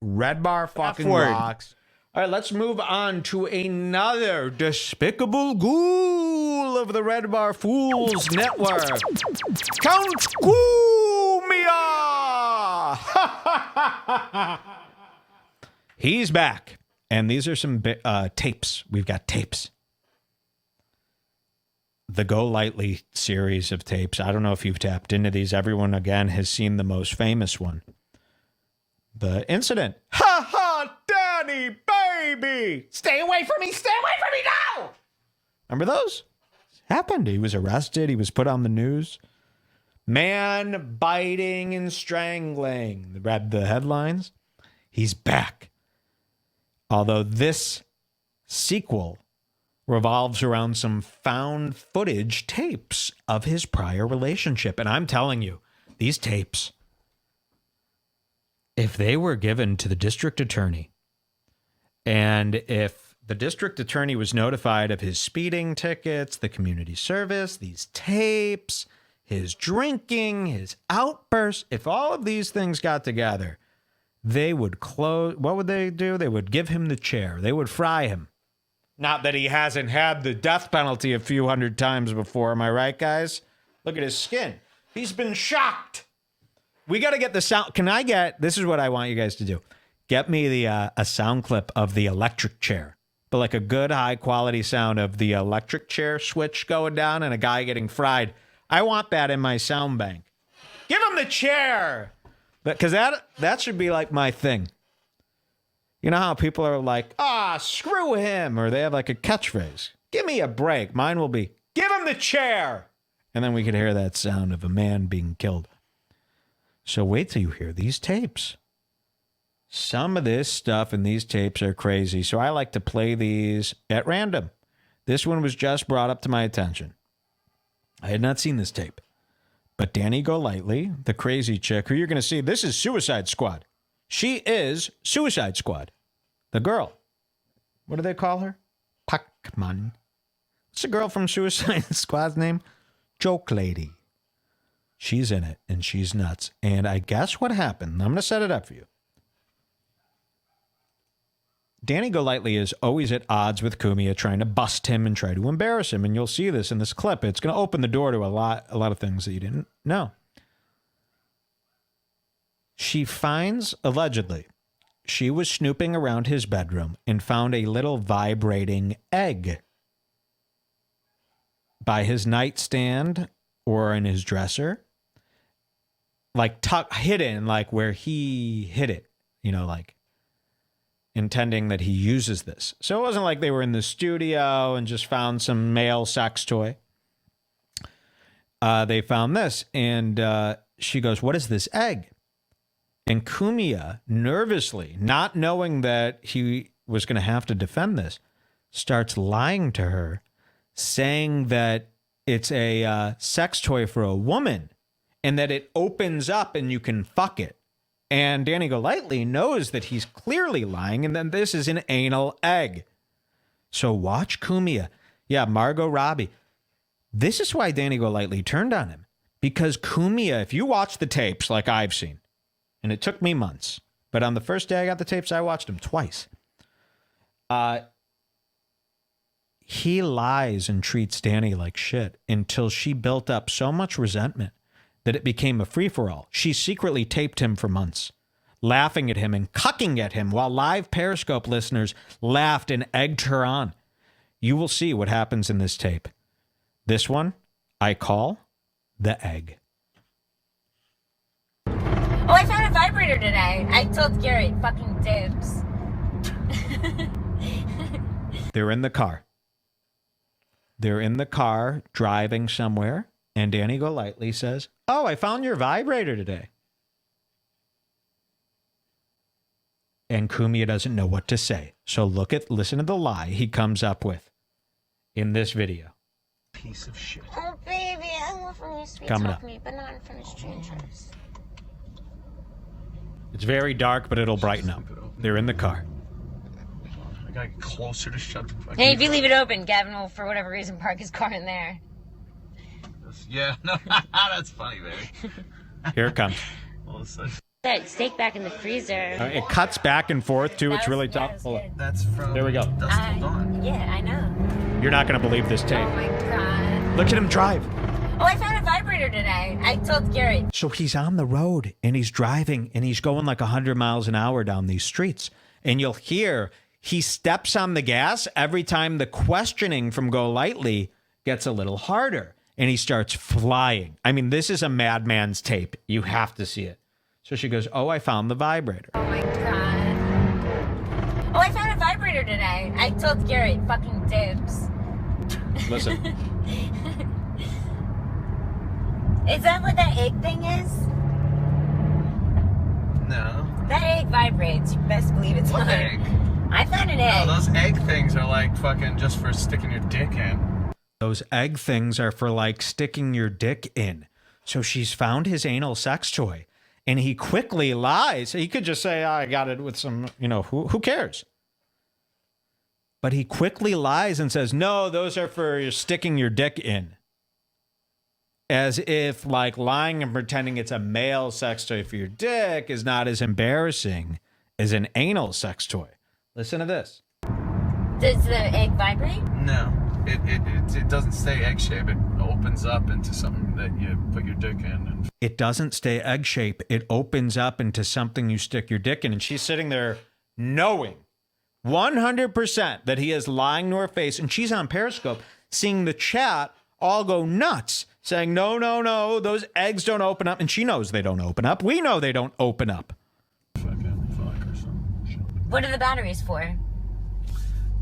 Redbar fucking rocks. All right, let's move on to another despicable ghoul of the Redbar Fools Network. Count Cumia! He's back. And these are some tapes. We've got tapes. The Golightly series of tapes. I don't know if you've tapped into these. Everyone, again, has seen the most famous one. The incident. Ha ha, Dani, baby! Stay away from me! Stay away from me now! Remember those? Happened. He was arrested. He was put on the news. Man biting and strangling. Read the headlines. He's back. Although this sequel revolves around some found footage tapes of his prior relationship. And I'm telling you, these tapes, if they were given to the district attorney, and if the district attorney was notified of his speeding tickets, the community service, these tapes, his drinking, his outbursts, if all of these things got together, they would close. What would they do? They would give him the chair. They would fry him. Not that he hasn't had the death penalty a few hundred times before. Am I right, guys? Look at his skin. He's been shocked. We got to get the sound. This is what I want you guys to do. Get me a sound clip of the electric chair, but like a good high quality sound of the electric chair switch going down and a guy getting fried. I want that in my sound bank. Give him the chair. Because that should be like my thing. You know how people are like, screw him, or they have like a catchphrase. Give me a break. Mine will be, give him the chair. And then we could hear that sound of a man being killed. So wait till you hear these tapes. Some of this stuff in these tapes are crazy. So I like to play these at random. This one was just brought up to my attention. I had not seen this tape. But Dani Golightly, the crazy chick, who you're going to see, this is Suicide Squad. She is Suicide Squad. The girl. What do they call her? Pac-Man. What's the girl from Suicide Squad's name? Joke Lady. She's in it, and she's nuts. And I guess what happened, I'm going to set it up for you. Dani Golightly is always at odds with Cumia, trying to bust him and try to embarrass him. And you'll see this in this clip. It's going to open the door to a lot of things that you didn't know. She finds, allegedly, she was snooping around his bedroom and found a little vibrating egg by his nightstand or in his dresser, like hidden, like where he hid it, like intending that he uses this. So it wasn't like they were in the studio and just found some male sex toy. They found this, and she goes, "What is this egg?" And Cumia, nervously, not knowing that he was going to have to defend this, starts lying to her, saying that it's a sex toy for a woman and that it opens up and you can fuck it. And Dani Golightly knows that he's clearly lying and that this is an anal egg. So watch Cumia. Yeah, Margot Robbie. This is why Dani Golightly turned on him. Because Cumia, if you watch the tapes like I've seen, and it took me months, but on the first day I got the tapes, I watched them twice. He lies and treats Dani like shit until she built up so much resentment that it became a free-for-all. She secretly taped him for months, laughing at him and cucking at him while live Periscope listeners laughed and egged her on. You will see what happens in this tape. This one, I call the egg. Oh, I found a vibrator today. I told Gary, fucking dibs. They're in the car. They're in the car driving somewhere, and Dani Golightly says, "Oh, I found your vibrator today." And Cumia doesn't know what to say. So listen to the lie he comes up with in this video. Piece of shit. Oh, baby, I love when you sweet talk me, but not in front of strangers. It's very dark, but it'll brighten up. They're in the car. I gotta get closer to shut the fucking Hey, if you leave it open, Gavin will, for whatever reason, park his car in there. Yeah, no, that's funny, baby. Here it comes. All of a sudden. That steak back in the freezer. It cuts back and forth, too. It's really tough. Yes, Hold on. That's from There we go. Dusk Till Dawn. Yeah, I know. You're not going to believe this tape. Oh my god. Look at him drive. Oh, I found a vibrator today. I told Gary. So he's on the road and he's driving and he's going like 100 miles an hour down these streets. And you'll hear he steps on the gas every time the questioning from Golightly gets a little harder and he starts flying. I mean, this is a madman's tape. You have to see it. So she goes, oh, I found the vibrator. Oh my god. Oh, I found a vibrator today. I told Gary, fucking dibs. Listen. Is that what that egg thing is? No. That egg vibrates. You best believe it's What mine. egg? I found an egg. No, those egg things are like fucking just for sticking your dick in. Those egg things are for like sticking your dick in. So she's found his anal sex toy. And he quickly lies. He could just say, oh, I got it with some, who cares? But he quickly lies and says, no, those are for sticking your dick in. As if like lying and pretending it's a male sex toy for your dick is not as embarrassing as an anal sex toy. Listen to this. Does the egg vibrate? No. It doesn't stay egg shape. It opens up into something that you put your dick in. And It doesn't stay egg shape. It opens up into something you stick your dick in. And she's sitting there knowing 100% that he is lying to her face. And she's on Periscope seeing the chat all go nuts, saying, no, no, no, those eggs don't open up. And she knows they don't open up. We know they don't open up. fucking fuck or something. What are the batteries for?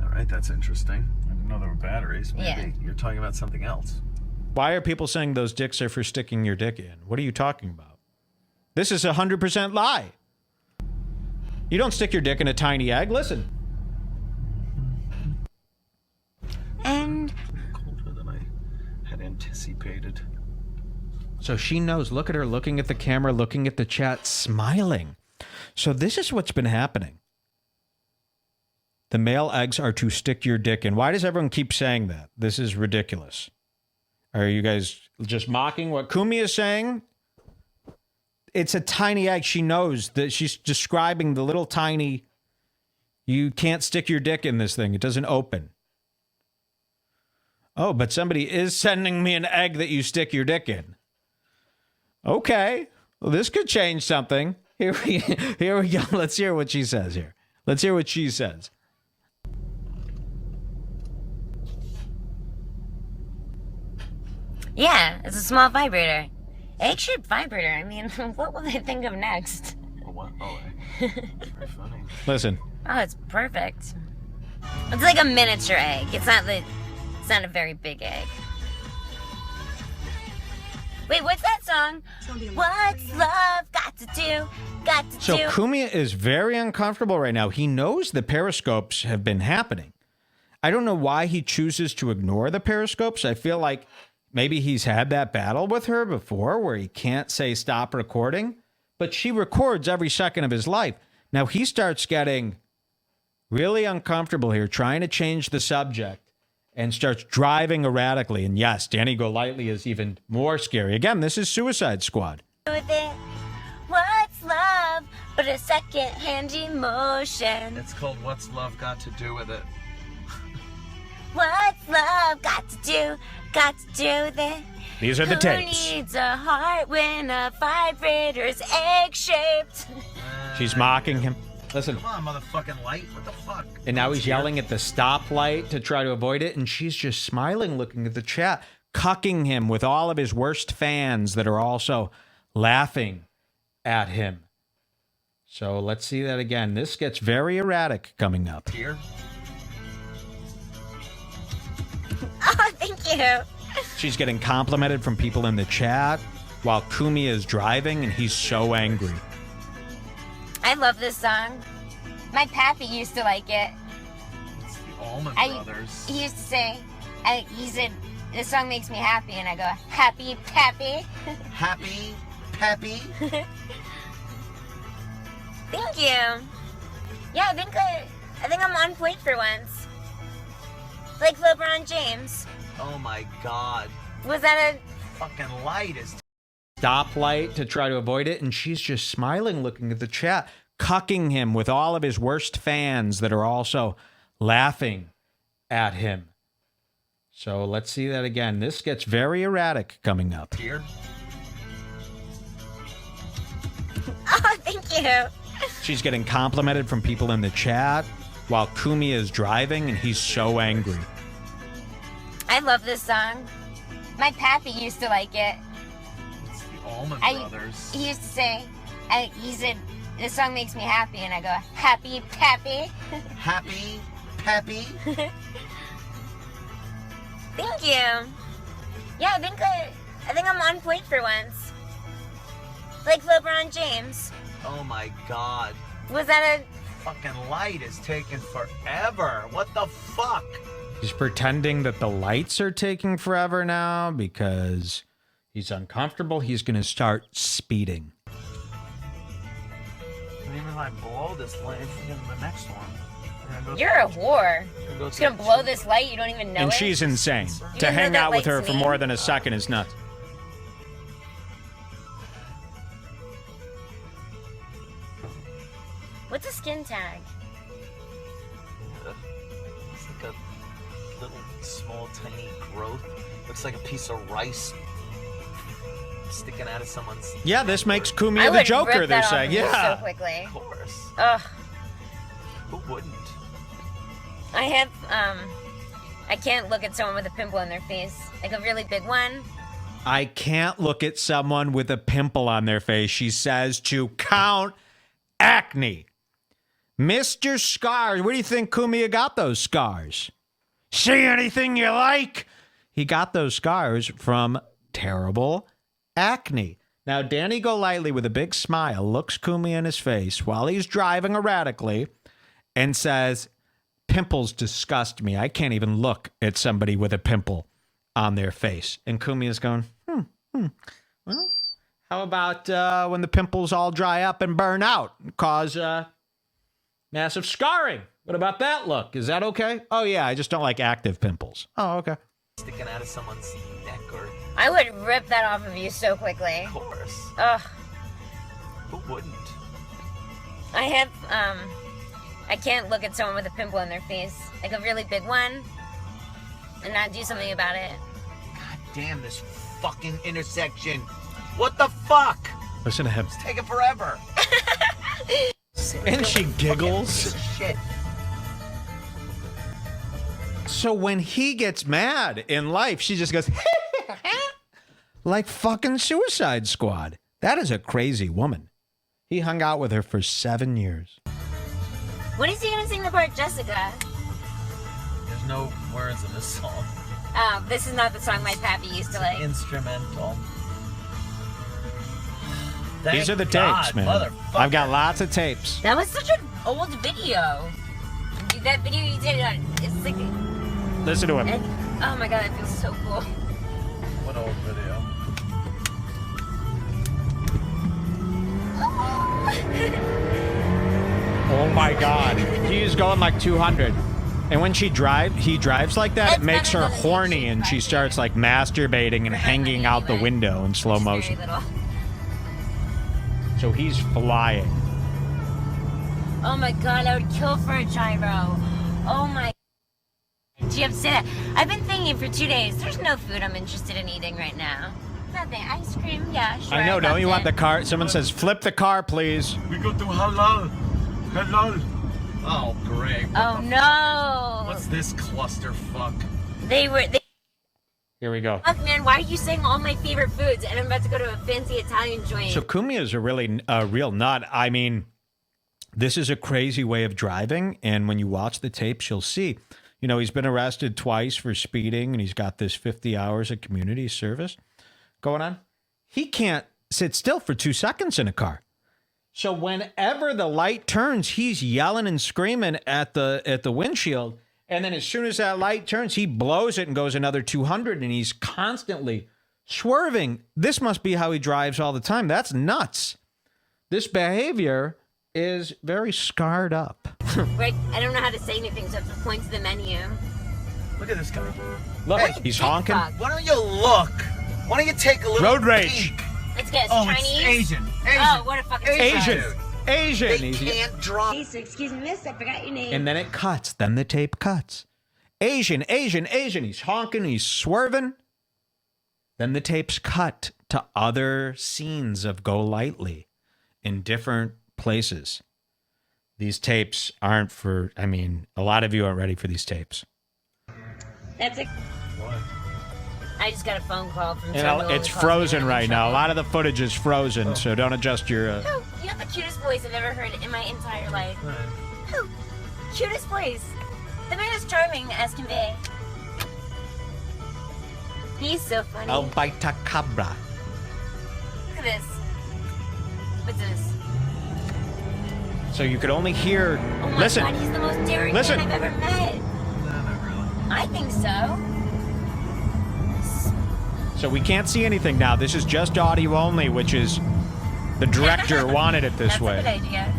All right, that's interesting. I didn't know there were batteries. Maybe Yeah. you're talking about something else. Why are people saying those dicks are for sticking your dick in? What are you talking about? This is 100% lie. You don't stick your dick in a tiny egg. Listen. And Colder than I had anticipated. So she knows. Look at her looking at the camera, looking at the chat, smiling. So this is what's been happening. The male eggs are to stick your dick in. Why does everyone keep saying that? This is ridiculous. Are you guys just mocking what Cumia is saying? It's a tiny egg. She knows that she's describing the little tiny, you can't stick your dick in this thing. It doesn't open. Oh, but somebody is sending me an egg that you stick your dick in. Okay. Well, this could change something. Here we go. Let's hear what she says here. Let's hear what she says. yeah, it's a small vibrator. Egg-shaped vibrator. I mean, what will they think of next? Oh, what? Oh, that's very funny. Listen. Oh, it's perfect. It's like a miniature egg. It's not a very big egg. Wait, what's that song? What's love got to do? Got to So do. Cumia is very uncomfortable right now. He knows the periscopes have been happening. I don't know why he chooses to ignore the periscopes. I feel like maybe he's had that battle with her before where he can't say stop recording, but she records every second of his life. Now he starts getting really uncomfortable here, trying to change the subject, and starts driving erratically. And yes, Dani Golightly is even more scary. Again, this is Suicide Squad. With it. What's love but a second-hand emotion? It's called What's Love Got to Do with It? What's love got to do? Got to do with it? These are the tapes. Who needs a heart when a vibrator's egg-shaped? She's mocking him. Listen. Come on, motherfucking light. What the fuck? And now he's yelling at the stoplight to try to avoid it. And she's just smiling, looking at the chat, cucking him with all of his worst fans that are also laughing at him. So let's see that again. This gets very erratic coming up. Here. Oh, thank you. She's getting complimented from people in the chat while Cumia is driving, and he's so angry. I love this song. My pappy used to like it. It's the Allman Brothers. He used to say, he said, this song makes me happy, and I go, happy, pappy. Happy, peppy. Thank you. Yeah, I think I'm on point for once. Like LeBron James. Oh my god. Was that Fucking light is stoplight to try to avoid it, and she's just smiling, looking at the chat, cucking him with all of his worst fans that are also laughing at him. So let's see that again. This gets very erratic coming up. Here. Oh, thank you. She's getting complimented from people in the chat while Cumia is driving, and he's so angry. I love this song. My pappy used to like it. It's the Allman Brothers. He used to say, he said, this song makes me happy, and I go, happy, pappy. Happy, Pappy. Thank you. Yeah, I think I'm on point for once. Like LeBron James. Oh my God. Was that Fucking light is taking forever. What the fuck? He's pretending that the lights are taking forever now because he's uncomfortable. He's going to start speeding. And even if I blow this light, the next one. You're a whore. She's gonna blow this light, you don't even know And it? she's insane. You To didn't know hang that out with her light's for me? more than a second is nuts. What's a skin tag? It's like a little, small, tiny growth. Looks like a piece of rice sticking out of someone's... Yeah, this makes I Cumia the would Joker, rip they're that off saying. of you Yeah. so quickly. Of course. Ugh. Who wouldn't? I can't look at someone with a pimple on their face. Like a really big one. I can't look at someone with a pimple on their face, she says to Count Acne. Mr. Scars, where do you think Cumia got those scars? See anything you like? He got those scars from terrible acne. Now, Dani Golightly, with a big smile, looks Cumia in his face while he's driving erratically and says, pimples disgust me. I can't even look at somebody with a pimple on their face. And Cumia's going, well, how about when the pimples all dry up and burn out and cause massive scarring? What about that look? Is that okay? Oh, yeah, I just don't like active pimples. Oh, okay. Sticking out of someone's neck or... I would rip that off of you so quickly. Of course. Ugh. Who wouldn't? I can't look at someone with a pimple on their face. Like a really big one. And not do something about it. God damn this fucking intersection. What the fuck? Listen to him. It's taking forever. And she giggles. Piece of shit. So when he gets mad in life, she just goes, like fucking Suicide Squad. That is a crazy woman. He hung out with her for 7 years. When is he gonna sing the part Jessica? There's no words in this song. Oh, this is not the song my pappy used to like. Instrumental. These are the tapes, man. I've got lots of tapes. That was such an old video. That video you did, it's like... Listen to him. Oh my god, it feels so cool. What old video? Oh my God. He's going like 200. And when he drives like that, That's it makes better her than the horny H3 and she podcast. starts like masturbating and hanging out the window in slow Very motion. little. So he's flying. Oh my god, I would kill for a gyro. Oh my... Do you have to say that? I've been thinking for 2 days, there's no food I'm interested in eating right now. Nothing. Ice cream, yeah, sure. I know, don't you want the nothing. car? Someone says, flip the car, please. We go to halal. Halal. Oh, Greg. Oh no! What's this clusterfuck? They Here we go. Fuck man, why are you saying all my favorite foods and I'm about to go to a fancy Italian joint? So Cumia is a really real nut. I mean, this is a crazy way of driving. And when you watch the tapes, you'll see, you know, he's been arrested twice for speeding and he's got this 50 hours of community service going on. He can't sit still for 2 seconds in a car. So whenever the light turns, he's yelling and screaming at the windshield. And then as soon as that light turns, he blows it and goes another 200 and he's constantly swerving. This must be how he drives all the time. That's nuts. This behavior is very scarred up. Right, I don't know how to say anything, so I have to point to the menu. Look at this guy. Look, Hey, he's honking. TikTok. Why don't you look? Why don't you take a little Road rage. peek? Let's guess. Oh, Chinese? it's Asian. Oh, what a fucking Asian. surprise. Asian. They can't draw. Excuse me, miss. I forgot your name. And then it cuts. Then the tape cuts. Asian. He's honking. He's swerving. Then the tapes cut to other scenes of Golightly in different places. These tapes aren't for, I mean, a lot of you aren't ready for these tapes. That's it. What? I just got a phone call from You know, it's frozen right now. A lot of the footage is frozen, so don't adjust your... Oh, you have the cutest voice I've ever heard in my entire life. Oh, cutest voice. The man is charming as can be. He's so funny. El Baita Cabra. Look at this. What's this? So you could only hear... Oh my Listen. God, he's the most daring Listen. man I've ever met. Not really. I think so. So we can't see anything now. This is just audio only, which is... The director wanted it this That's way. a good idea.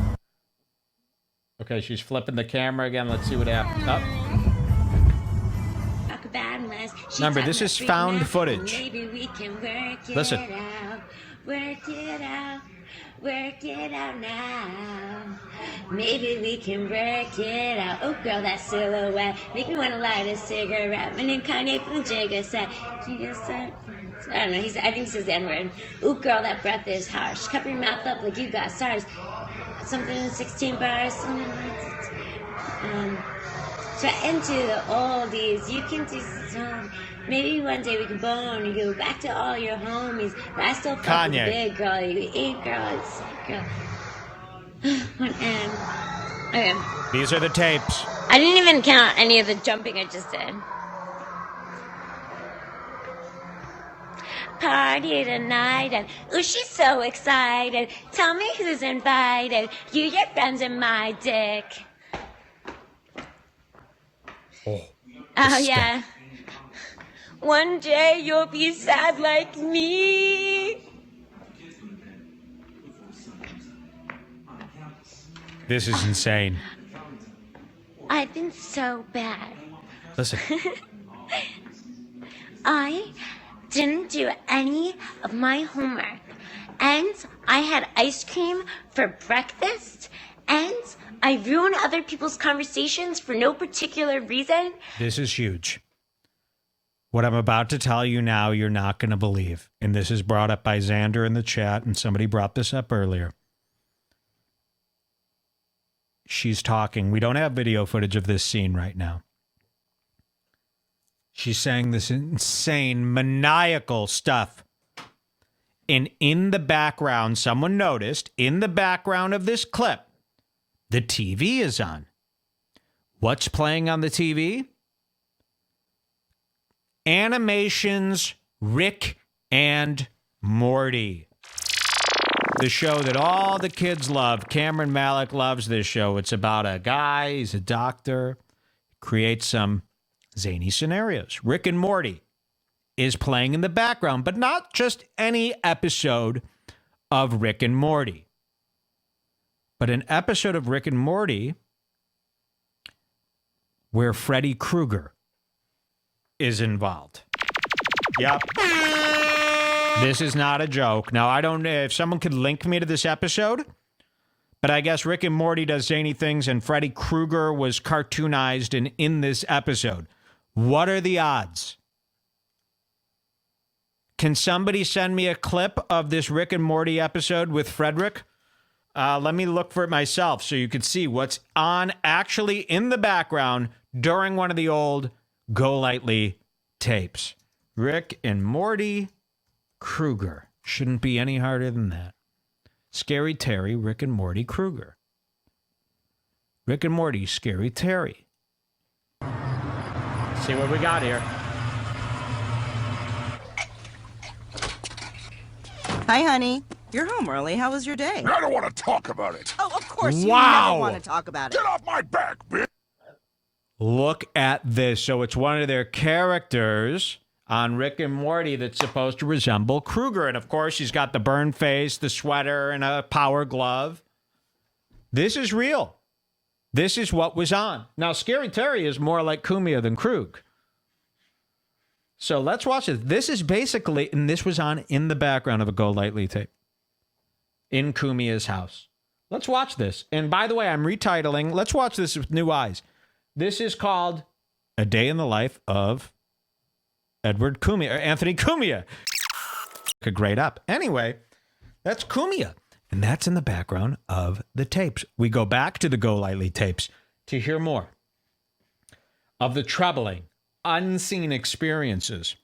Okay, she's flipping the camera again. Let's see what happens. Oh. Remember, this is found footage. Maybe we can work it Listen. out. Work it out. Work it out now. Maybe we can work it out. Oh, girl, that silhouette make me want to light a cigarette. My name Kanye from the Jigga set. Jigga set. I don't know. I think he says the N-word. Ooh, girl, that breath is harsh. Cover your mouth up like you got SARS. Something in 16 bars. Something like so into the oldies. You can do some. Maybe one day we can bone. You go back to all your homies. But I still fuck with the big girl. You eat girl. It's girl. One M. Okay. These are the tapes. I didn't even count any of the jumping I just did. Party tonight and ooh, she's so excited. Tell me who's invited. You, your friends, and my dick. Oh yeah. One day you'll be sad like me. This is insane. I've been so bad. Listen. I didn't do any of my homework, and I had ice cream for breakfast, and I ruined other people's conversations for no particular reason. This is huge. What I'm about to tell you now, you're not going to believe. And this is brought up by Xander in the chat, and somebody brought this up earlier. She's talking. We don't have video footage of this scene right now. She's saying this insane, maniacal stuff. And in the background, someone noticed, in the background of this clip, the TV is on. What's playing on the TV? Animations Rick and Morty. The show that all the kids love. Cameron Malick loves this show. It's about a guy, he's a doctor, creates some zany scenarios. Rick and Morty is playing in the background, but not just any episode of Rick and Morty, but an episode of Rick and Morty where Freddy Krueger is involved. Yep. This is not a joke. Now, I don't know if someone could link me to this episode, but I guess Rick and Morty does zany things and Freddy Krueger was cartoonized in this episode. What are the odds? Can somebody send me a clip of this Rick and Morty episode with Frederick? Let me look for it myself so you can see what's on actually in the background during one of the old Golightly tapes. Rick and Morty Krueger. Shouldn't be any harder than that. Scary Terry, Rick and Morty Krueger. Rick and Morty, Scary Terry. See what we got here. Hi, honey. You're home early. How was your day? I don't want to talk about it. Oh, of course you Wow. never want to talk about it. Get off my back, bitch. Look at this. So it's one of their characters on Rick and Morty that's supposed to resemble Krueger. And of course, he's got the burn face, the sweater, and a power glove. This is real. This is what was on. Now, Scary Terry is more like Cumia than Krug. So let's watch this. This is basically, and this was on in the background of a Golightly tape in Cumia's house. Let's watch this. And by the way, I'm retitling. Let's watch this with new eyes. This is called A Day in the Life of Edward Cumia, or Anthony Cumia. A great up. Anyway, that's Cumia. And that's in the background of the tapes. We go back to the Golightly tapes to hear more of the troubling, unseen experiences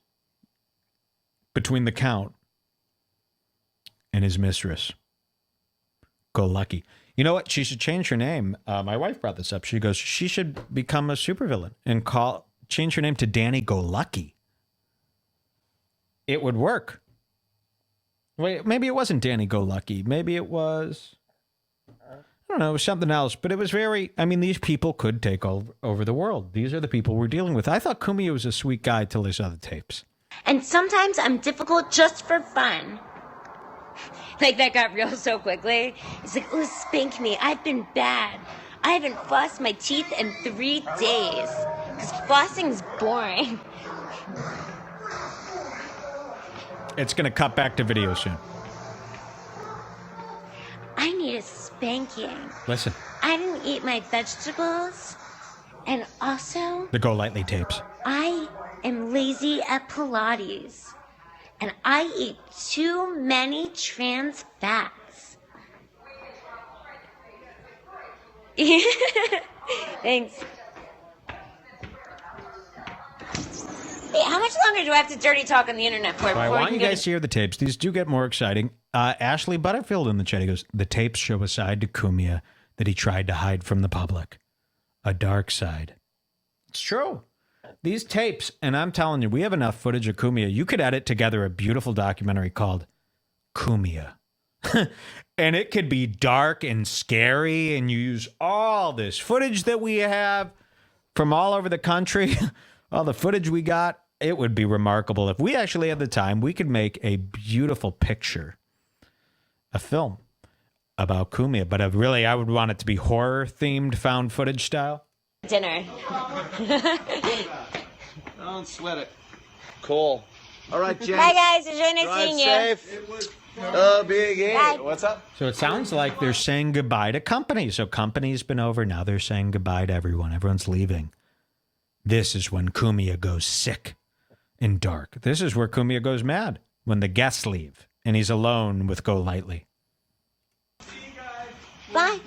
between the Count and his mistress, Golightly. You know what? She should change her name. My wife brought this up. She goes, she should become a supervillain and change her name to Dani Golightly. It would work. Wait, maybe it wasn't Dani Golightly. Maybe it was, I don't know, it was something else. But it was very, I mean, these people could take over the world. These are the people we're dealing with. I thought Cumia was a sweet guy till I saw the tapes. And sometimes I'm difficult just for fun. Like, that got real so quickly. It's like, oh, spank me. I've been bad. I haven't flossed my teeth in 3 days. Because flossing's boring. It's going to cut back to video soon. I need a spanking. Listen. I didn't eat my vegetables. And also, The Golightly tapes. I am lazy at Pilates. And I eat too many trans fats. Thanks. Hey, how much longer do I have to dirty talk on the internet for? I want you guys to hear the tapes. These do get more exciting. Ashley Butterfield in the chat, he goes, the tapes show a side to Cumia that he tried to hide from the public. A dark side. It's true. These tapes, and I'm telling you, we have enough footage of Cumia. You could edit together a beautiful documentary called Cumia. And it could be dark and scary, and you use all this footage that we have from all over the country, all the footage we got. It would be remarkable. If we actually had the time, we could make a beautiful picture, a film about Cumia. But I would want it to be horror-themed, found footage style. Dinner. Don't sweat it. Cool. All right, Jen. Bye, guys. Enjoy nice seeing you. Safe. Oh, Big A. Bye. What's up? So it sounds like they're saying goodbye to company. So company's been over. Now they're saying goodbye to everyone. Everyone's leaving. This is when Cumia goes sick and dark. This is where Cumia goes mad, when the guests leave and he's alone with Golightly. Bye.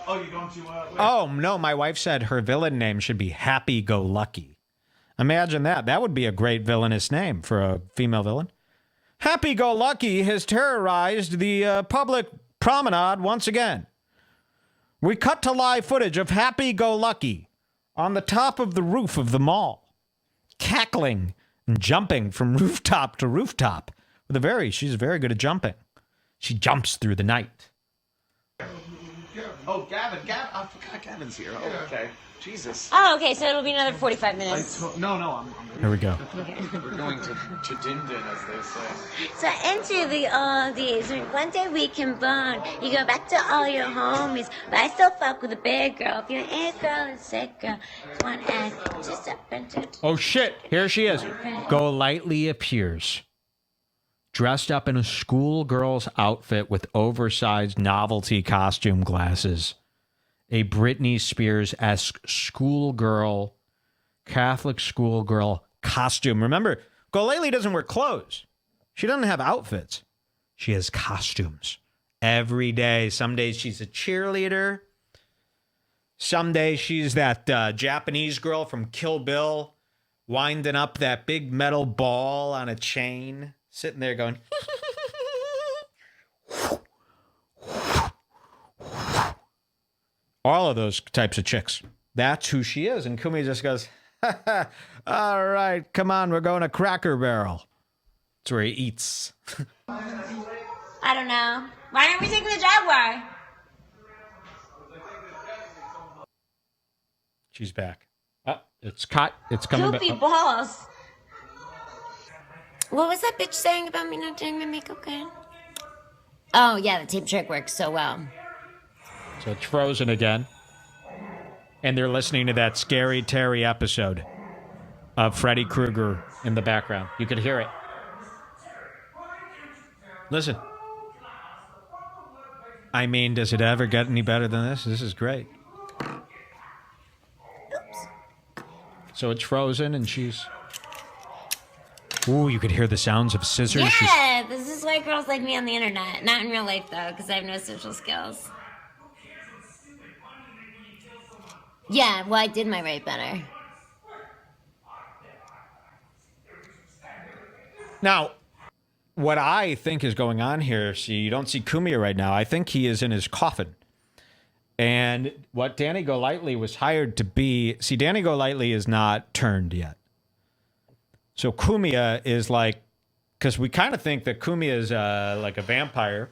Oh, you're going to... Oh, no, my wife said her villain name should be Happy Go Lucky. Imagine that. That would be a great villainous name for a female villain. Happy Go Lucky has terrorized the public promenade once again. We cut to live footage of Happy Go Lucky on the top of the roof of the mall, cackling and jumping from rooftop to rooftop. She's very good at jumping. She jumps through the night. Oh, Gavin. I forgot Gavin's here. Oh, okay. Jesus. Oh, okay, so it'll be another 45 minutes. No, I'm Here we go. We're going to Din, as they say. So into the oldies, one day we can bond. You go back to all your homies, but I still fuck with a big girl. If you're an A girl and sick girl, just one ass, just up and to. Oh, shit. Here she is. Golightly appears, dressed up in a schoolgirl's outfit with oversized novelty costume glasses. A Britney Spears-esque schoolgirl, Catholic schoolgirl costume. Remember, Golightly doesn't wear clothes. She doesn't have outfits. She has costumes. Every day. Some days she's a cheerleader. Some days she's that Japanese girl from Kill Bill, winding up that big metal ball on a chain, sitting there going... All of those types of chicks. That's who she is. And Cumia just goes, all right, come on, we're going to Cracker Barrel. That's where he eats. I don't know. Why aren't we taking the Jaguar? She's back. Oh, it's caught. It's coming back. Goofy balls. What was that bitch saying about me not doing my makeup good? Oh, yeah, the tape trick works so well. So it's frozen again. And they're listening to that Scary Terry episode. of Freddy Krueger in the background. You could hear it. Listen. I mean, does it ever get any better than this? This is great. Oops. So it's frozen and she's... Ooh, you could hear the sounds of scissors. Yeah, this is why girls like me on the internet. Not in real life, though, because I have no social skills. Yeah, well, I did my rape better. Now, what I think is going on here, see, you don't see Cumia right now. I think he is in his coffin. And what Dani Golightly was hired to be... See, Dani Golightly is not turned yet. So Cumia is like... Because we kind of think that Cumia is like a vampire.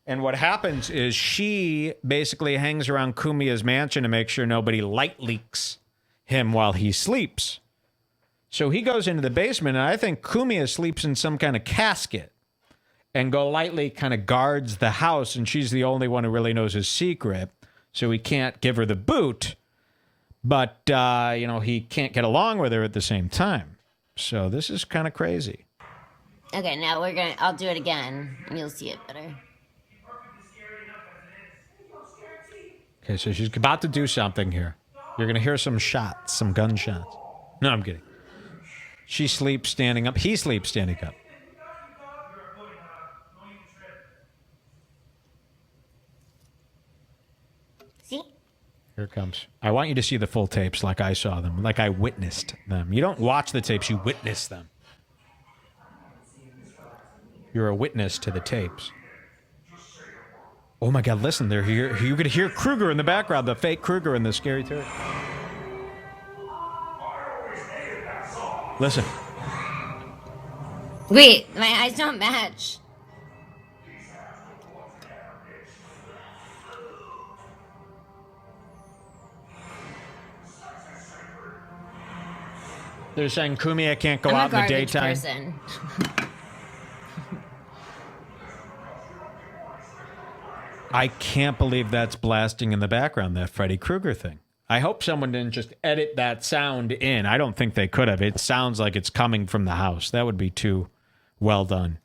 And what happens is she basically hangs around Cumia's mansion to make sure nobody light leaks him while he sleeps. So he goes into the basement, and I think Cumia sleeps in some kind of casket. And Golightly kind of guards the house, and she's the only one who really knows his secret. So he can't give her the boot, but, he can't get along with her at the same time. So this is kind of crazy. Okay, now I'll do it again, and you'll see it better. Okay, so she's about to do something here. You're going to hear some shots, some gunshots. No, I'm kidding. She sleeps standing up. He sleeps standing up. See? Here it comes. I want you to see the full tapes like I saw them, like I witnessed them. You don't watch the tapes, you witness them. You're a witness to the tapes. Oh my God, listen, they're here. You could hear Krueger in the background, the fake Krueger in the scary turret. Listen. Wait, my eyes don't match. They're saying Cumia can't go I'm out a in the daytime. person. I can't believe that's blasting in the background, that Freddy Krueger thing. I hope someone didn't just edit that sound in. I don't think they could have. It sounds like it's coming from the house. That would be too well done.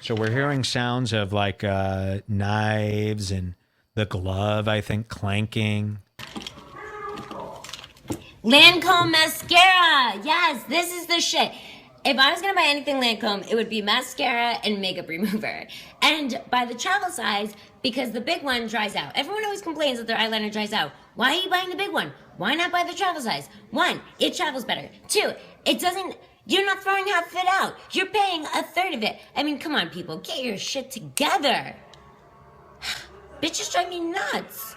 So we're hearing sounds of like knives and the glove, I think, clanking. Lancome mascara. Yes, this is the shit. If I was going to buy anything Lancome, it would be mascara and makeup remover. And by the travel size, because the big one dries out. Everyone always complains that their eyeliner dries out. Why are you buying the big one? Why not buy the travel size? 1, it travels better. 2, it doesn't... You're not throwing half of it out. You're paying a third of it. I mean, come on, people. Get your shit together. Bitches drive me nuts.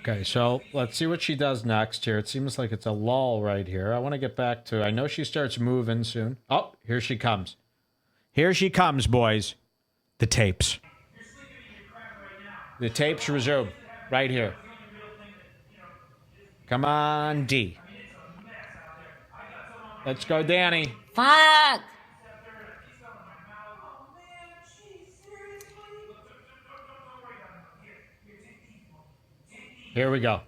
Okay, so let's see what she does next here. It seems like it's a lull right here. I want to get back to... I know she starts moving soon. Oh, here she comes. Here she comes, boys. The tapes. The tapes resume right here. Come on, D. Let's go, Dani. Fuck. Here we go.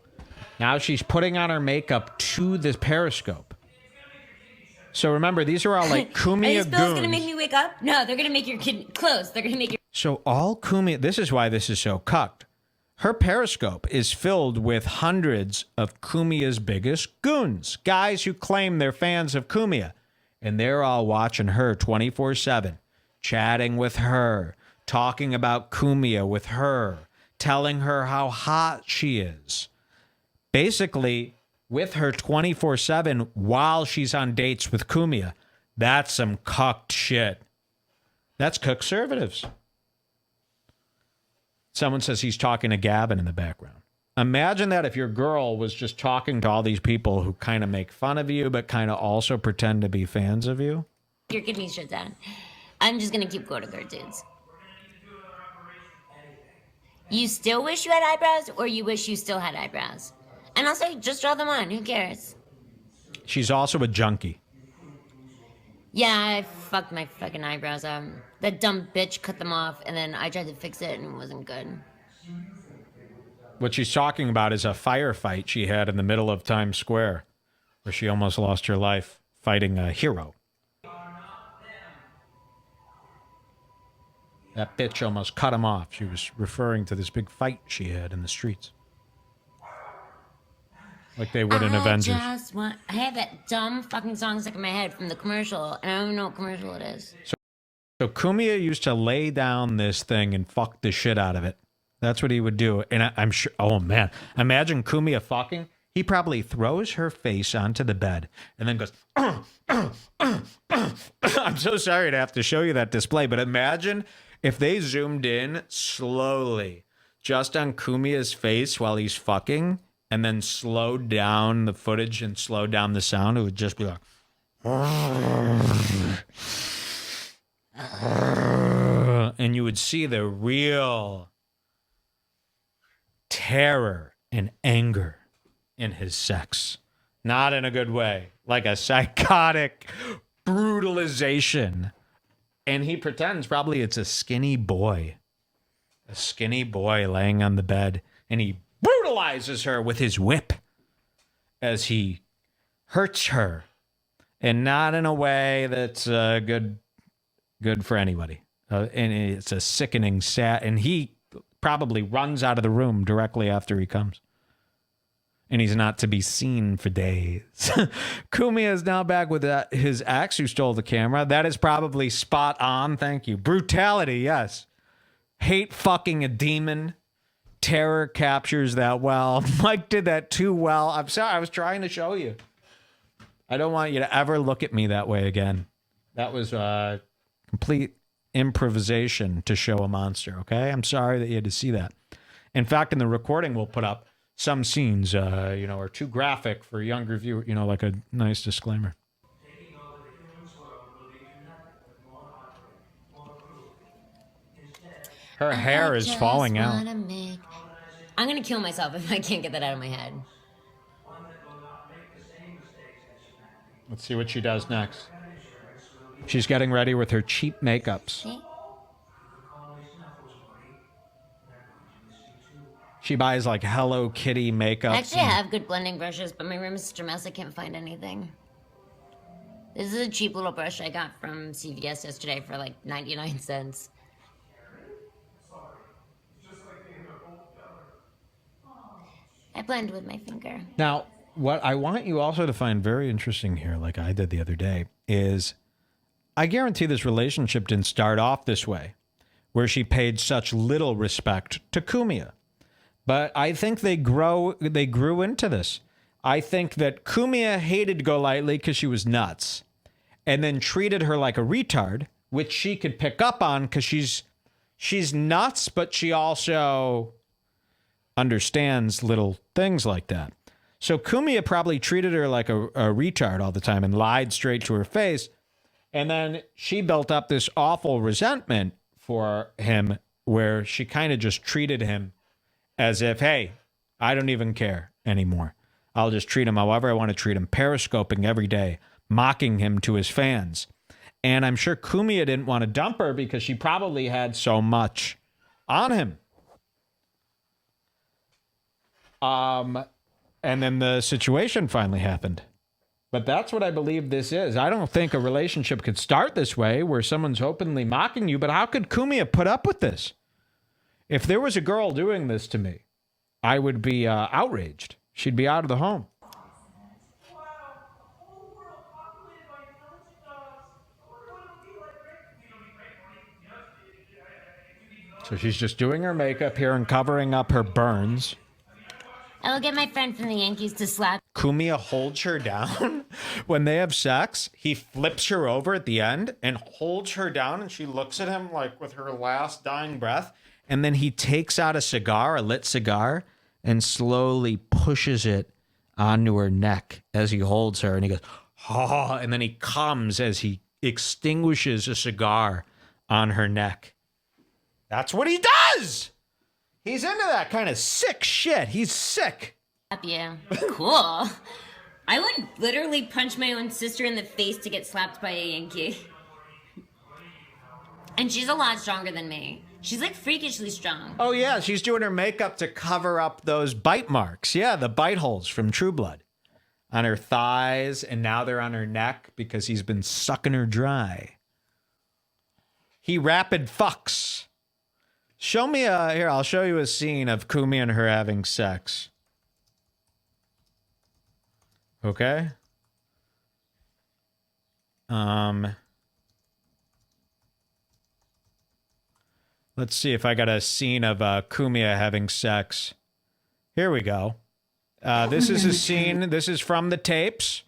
Now she's putting on her makeup to the periscope. So remember, these are all like Cumia Are these pills goons. going to make me wake up? No, they're going to make your kid close. They're going to make your... So all Cumia... This is why this is so cucked. Her periscope is filled with hundreds of Cumia's biggest goons. Guys who claim they're fans of Cumia. And they're all watching her 24/7. Chatting with her. Talking about Cumia with her. Telling her how hot she is. Basically... with her 24/7 while she's on dates with Cumia. That's some cucked shit. That's conservatives. Someone says he's talking to Gavin in the background. Imagine that if your girl was just talking to all these people who kind of make fun of you, but kind of also pretend to be fans of you. Your kidney shut down. I'm just going to keep going to cartoons. You still wish you had eyebrows, or you wish you still had eyebrows? And also, just draw them on. Who cares? She's also a junkie. Yeah, I fucked my fucking eyebrows up. That dumb bitch cut them off, and then I tried to fix it, and it wasn't good. What she's talking about is a firefight she had in the middle of Times Square, where she almost lost her life fighting a hero. That bitch almost cut him off. She was referring to this big fight she had in the streets. Like they would in Avengers. I have that dumb fucking song stuck in my head from the commercial, and I don't even know what commercial it is. So Cumia used to lay down this thing and fuck the shit out of it. That's what he would do. And I'm sure, oh man, imagine Cumia fucking. He probably throws her face onto the bed and then goes, I'm so sorry to have to show you that display, but imagine if they zoomed in slowly just on Cumia's face while he's fucking and then slowed down the footage and slowed down the sound, it would just be like, and you would see the real terror and anger in his sex. Not in a good way. Like a psychotic brutalization. And he pretends probably it's a skinny boy. A skinny boy laying on the bed. And he brutalizes her with his whip as he hurts her. And not in a way that's good for anybody. And it's a sickening sad. And he probably runs out of the room directly after he comes. And he's not to be seen for days. Cumia is now back with his ex who stole the camera. That is probably spot on. Thank you. Brutality, yes. Hate fucking a demon. Terror captures that well. Mike did that too well. I'm sorry. I was trying to show you. I don't want you to ever look at me that way again. That was complete improvisation to show a monster, okay? I'm sorry that you had to see that. In fact, in the recording we'll put up, some scenes, are too graphic for younger viewers, like a nice disclaimer. Her hair is falling out. I'm going to kill myself if I can't get that out of my head. Let's see what she does next. She's getting ready with her cheap makeups. See? She buys like Hello Kitty makeup. I actually have good blending brushes, but my room is such a mess I can't find anything. This is a cheap little brush I got from CVS yesterday for like 99 cents. I blend with my finger. Now, what I want you also to find very interesting here, like I did the other day, is I guarantee this relationship didn't start off this way, where she paid such little respect to Cumia. But I think they grew into this. I think that Cumia hated Golightly because she was nuts, and then treated her like a retard, which she could pick up on because she's nuts, but she also understands little things like that. So Cumia probably treated her like a retard all the time and lied straight to her face, and then she built up this awful resentment for him, where she kind of just treated him as if, hey, I don't even care anymore. I'll just treat him however I want to treat him, periscoping every day, mocking him to his fans. And I'm sure Cumia didn't want to dump her because she probably had so much on him. And then the situation finally happened. But that's what I believe this is. I don't think a relationship could start this way, where someone's openly mocking you. But how could Cumia put up with this? If there was a girl doing this to me, I would be outraged. She'd be out of the home. So she's just doing her makeup here and covering up her burns. I will get my friend from the Yankees to slap. Cumia holds her down. When they have sex, he flips her over at the end and holds her down, and she looks at him like with her last dying breath. And then he takes out a cigar, a lit cigar, and slowly pushes it onto her neck as he holds her. And he goes, oh, and then he comes as he extinguishes a cigar on her neck. That's what he does. He's into that kind of sick shit. He's sick. You. Cool. I would literally punch my own sister in the face to get slapped by a Yankee. And she's a lot stronger than me. She's like freakishly strong. Oh, yeah. She's doing her makeup to cover up those bite marks. Yeah, the bite holes from True Blood. On her thighs, and now they're on her neck because he's been sucking her dry. He rapid fucks. Show me here, I'll show you a scene of Cumia and her having sex. Okay? Let's see if I got a scene of Cumia having sex. Here we go. This is a scene. This is from the tapes.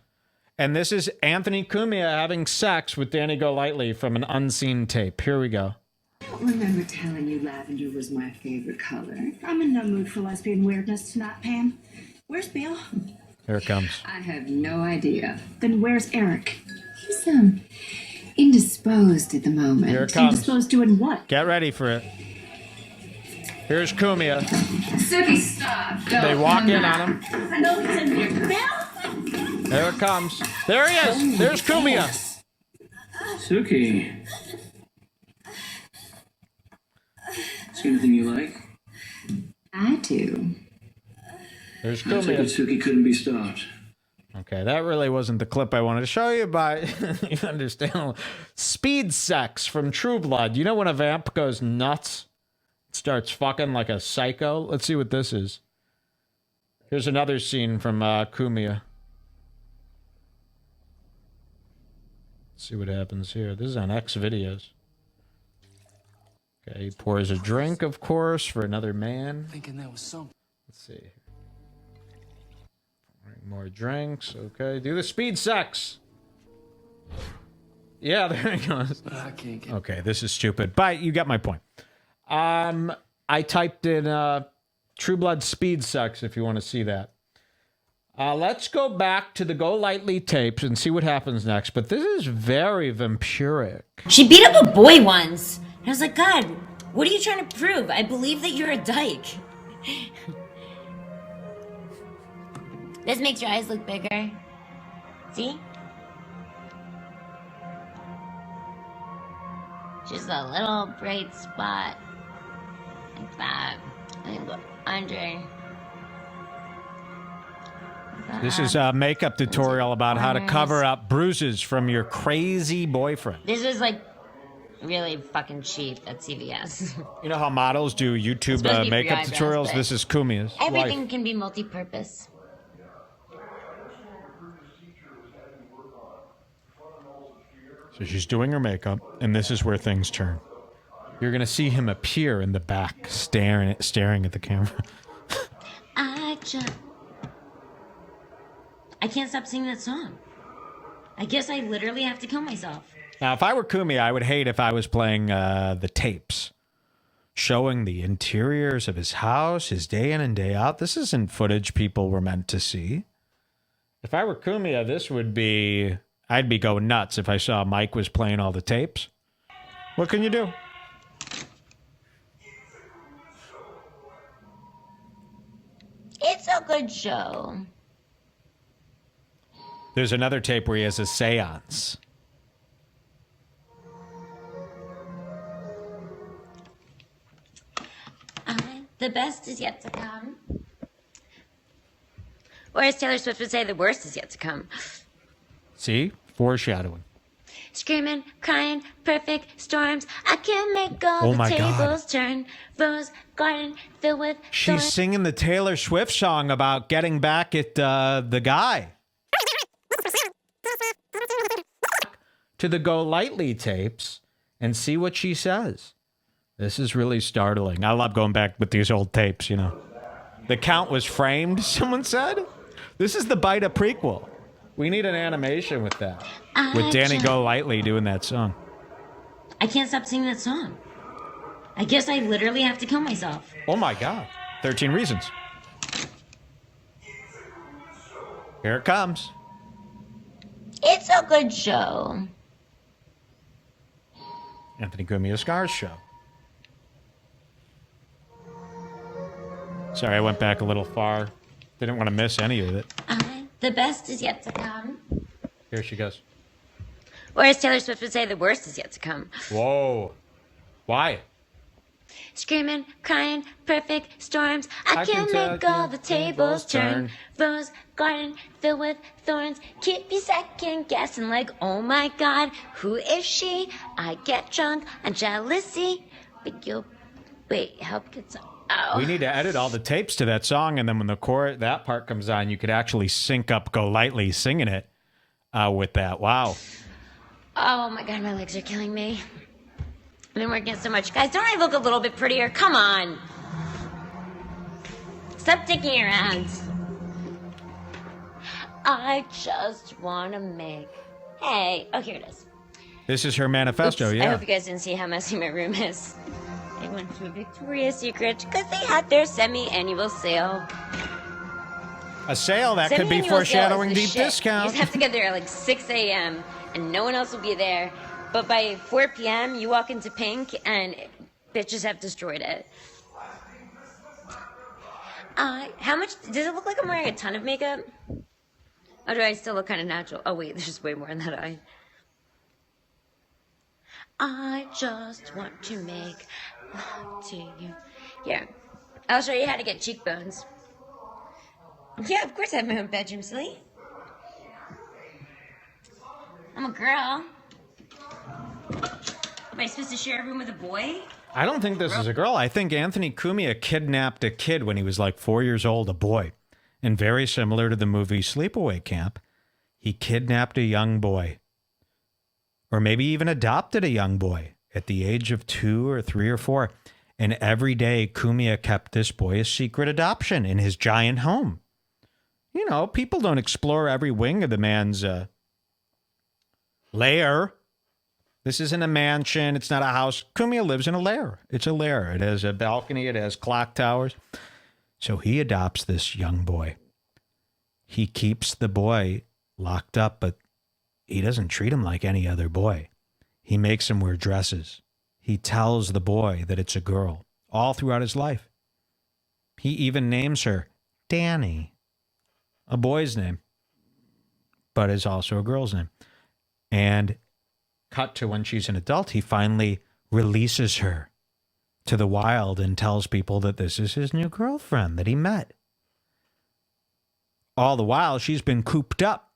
And this is Anthony Cumia having sex with Dani Golightly from an unseen tape. Here we go. I don't remember telling you lavender was my favorite color. I'm in no mood for lesbian weirdness tonight, Pam. Where's Bill? Here it comes. I have no idea. Then where's Eric? He's, indisposed at the moment. Here it comes. Indisposed doing what? Get ready for it. Here's Cumia. Suki, stop. They walk in on him. I know he's in here. Bill? There it comes. There he is. There's Cumia. Suki. See anything you like? I do. There's I take it Cumia. Suki couldn't be stopped. Okay, that really wasn't the clip I wanted to show you, but you understand. Speed sex from True Blood. You know when a vamp goes nuts? It starts fucking like a psycho? Let's see what this is. Here's another scene from Cumia. Let's see what happens here. This is on X videos. Okay, he pours a drink, of course, for another man. Thinking that was something. Let's see. More drinks. Okay, do the speed sex. Yeah, there he goes. I can't get... Okay, this is stupid, but you get my point. I typed in True Blood speed sex if you want to see that. Let's go back to the Golightly tapes and see what happens next. But this is very vampiric. She beat up a boy once. And I was like, God, what are you trying to prove? I believe that you're a dyke. This makes your eyes look bigger. See? Just a little bright spot. Like that. And go under. This is a makeup tutorial about how to cover up bruises from your crazy boyfriend. This is like really fucking cheap at CVS. You know how models do YouTube supposed to be for makeup your eyebrows, tutorials? but This is Cumia's Everything life. can be multi-purpose. So she's doing her makeup, and this is where things turn. You're going to see him appear in the back, staring at the camera. I can't stop singing that song. I guess I literally have to kill myself. Now, if I were Cumia, I would hate if I was playing the tapes, showing the interiors of his house, his day in and day out. This isn't footage people were meant to see. If I were Cumia, this would be... I'd be going nuts if I saw Mike was playing all the tapes. What can you do? It's a good show. There's another tape where he has a seance. The best is yet to come. Or as Taylor Swift would say, the worst is yet to come. See? Foreshadowing. Screaming, crying, perfect storms. I can make all the tables turn. Rose garden filled with She's thorns. singing the Taylor Swift song about getting back at the guy. To the Golightly tapes and see what she says. This is really startling. I love going back with these old tapes, you know. The count was framed, someone said. This is the Bida prequel. We need an animation with that. With Dani Golightly doing that song. I can't stop singing that song. I guess I literally have to kill myself. Oh my God. 13 Reasons. Here it comes. It's a good show. Anthony Cumia Scars show. Sorry, I went back a little far. Didn't want to miss any of it. The best is yet to come. Here she goes. Or as Taylor Swift would say, the worst is yet to come. Whoa. Why? Screaming, crying, perfect storms. I can make all the tables turn. Rose garden filled with thorns. Keep you second guessing like, oh my God, who is she? I get drunk on jealousy. But you'll... Wait, help get some... Oh. We need to edit all the tapes to that song, and then when the chorus, that part comes on, you could actually sync up Golightly singing it with that. Wow. Oh my God, my legs are killing me. I've been working out so much. Guys, don't I look a little bit prettier? Come on. Stop dicking around. I just want to make... Hey. Oh, here it is. This is her manifesto, Oops, yeah. I hope you guys didn't see how messy my room is. I went to a Victoria's Secret because they had their semi-annual sale. A sale that could be Semi-annual foreshadowing sale is deep the shit. discount. You just have to get there at like 6 a.m. and no one else will be there. But by 4 p.m., you walk into Pink and bitches have destroyed it. How much... Does it look like I'm wearing a ton of makeup? Or do I still look kind of natural? Oh, wait, there's just way more in that eye. I just want to make love to you. Here, I'll show you how to get cheekbones. Yeah, of course I have my own bedroom, silly. I'm a girl. Am I supposed to share a room with a boy? I don't think this is a girl. I think Anthony Cumia kidnapped a kid when he was like 4 years old, a boy. And very similar to the movie Sleepaway Camp, he kidnapped a young boy. Or maybe even adopted a young boy at the age of 2 or 3 or 4. And every day, Cumia kept this boy a secret adoption in his giant home. You know, people don't explore every wing of the man's lair. This isn't a mansion. It's not a house. Cumia lives in a lair. It's a lair. It has a balcony. It has clock towers. So he adopts this young boy. He keeps the boy locked up, but he doesn't treat him like any other boy. He makes him wear dresses. He tells the boy that it's a girl all throughout his life. He even names her Dani, a boy's name, but is also a girl's name. And cut to when she's an adult, he finally releases her to the wild and tells people that this is his new girlfriend that he met. All the while, she's been cooped up,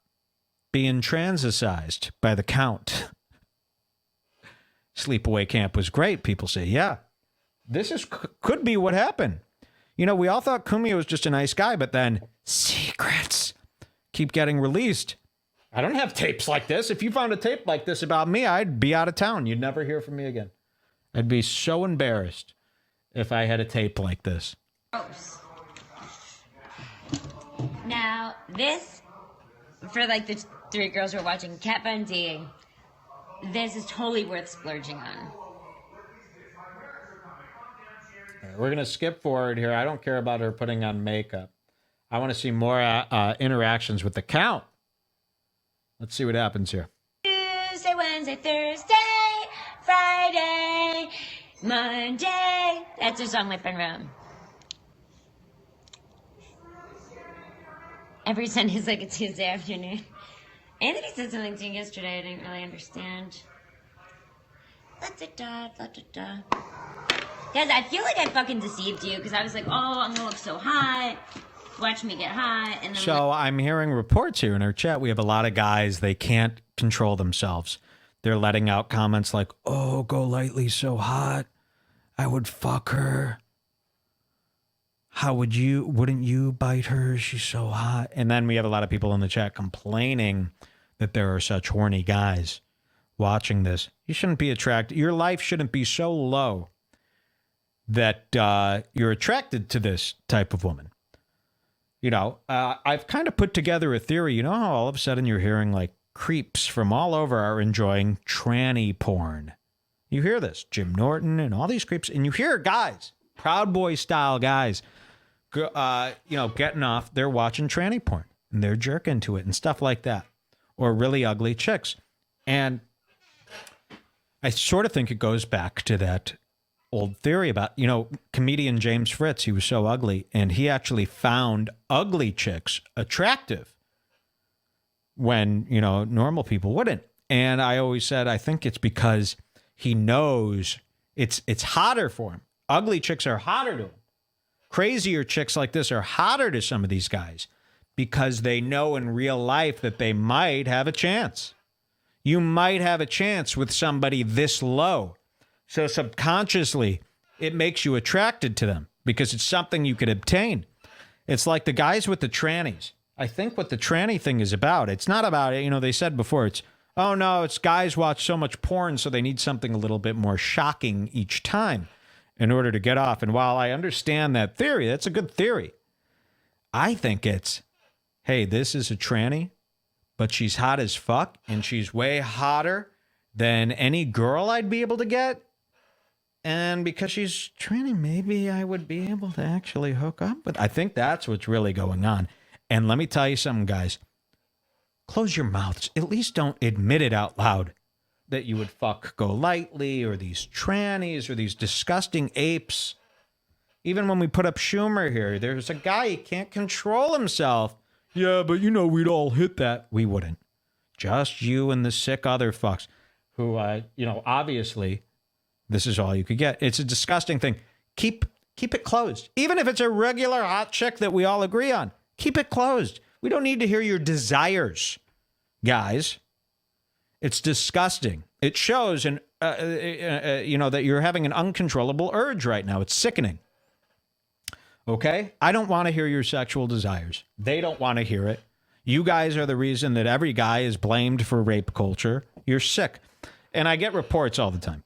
being transicized by the Count. Sleepaway Camp was great. People say, yeah, this is could be what happened. You know, we all thought Cumia was just a nice guy, but then secrets keep getting released. I don't have tapes like this. If you found a tape like this about me, I'd be out of town. You'd never hear from me again. I'd be so embarrassed if I had a tape like this. Gross. Now, this, for like the 3 girls who are watching Kat Von D, this is totally worth splurging on. All right, we're going to skip forward here. I don't care about her putting on makeup. I want to see more interactions with the Count. Let's see what happens here. Tuesday, Wednesday, Thursday, Friday, Monday. That's a song my friend wrote. Every Sunday's like a Tuesday afternoon. Anthony said something to me yesterday I didn't really understand. La-da-da, la-da-da. Guys, I feel like I fucking deceived you because I was like, oh, I'm gonna look so hot. Watch me get hot. And then So I'm hearing reports here in our chat. We have a lot of guys, they can't control themselves. They're letting out comments like, oh, Golightly's so hot. I would fuck her. Wouldn't you bite her? She's so hot. And then we have a lot of people in the chat complaining that there are such horny guys watching this. You shouldn't be attracted. Your life shouldn't be so low that you're attracted to this type of woman. You know, I've kind of put together a theory. You know how all of a sudden you're hearing like creeps from all over are enjoying tranny porn. You hear this, Jim Norton and all these creeps, and you hear guys, Proud Boy style guys, getting off. They're watching tranny porn and they're jerking to it and stuff like that, or really ugly chicks. And I sort of think it goes back to that old theory about, comedian James Fritz. He was so ugly, and he actually found ugly chicks attractive when, normal people wouldn't. And I always said, I think it's because he knows it's hotter for him. Ugly chicks are hotter to him. Crazier chicks like this are hotter to some of these guys because they know in real life that they might have a chance. You might have a chance with somebody this low. So subconsciously, it makes you attracted to them because it's something you could obtain. It's like the guys with the trannies. I think what the tranny thing is about, it's not about it. They said before, it's guys watch so much porn, so they need something a little bit more shocking each time in order to get off. And while I understand that theory, that's a good theory. I think it's, hey, this is a tranny, but she's hot as fuck, and she's way hotter than any girl I'd be able to get. And because she's tranny, maybe I would be able to actually hook up with. I think that's what's really going on. And let me tell you something, guys. Close your mouths. At least don't admit it out loud that you would fuck Golightly or these trannies or these disgusting apes. Even when we put up Schumer here, there's a guy, he can't control himself. Yeah, but we'd all hit that. We wouldn't. Just you and the sick other fucks who, obviously, this is all you could get. It's a disgusting thing. Keep it closed. Even if it's a regular hot chick that we all agree on, keep it closed. We don't need to hear your desires, guys. It's disgusting. It shows, that you're having an uncontrollable urge right now. It's sickening. Okay? I don't want to hear your sexual desires. They don't want to hear it. You guys are the reason that every guy is blamed for rape culture. You're sick. And I get reports all the time.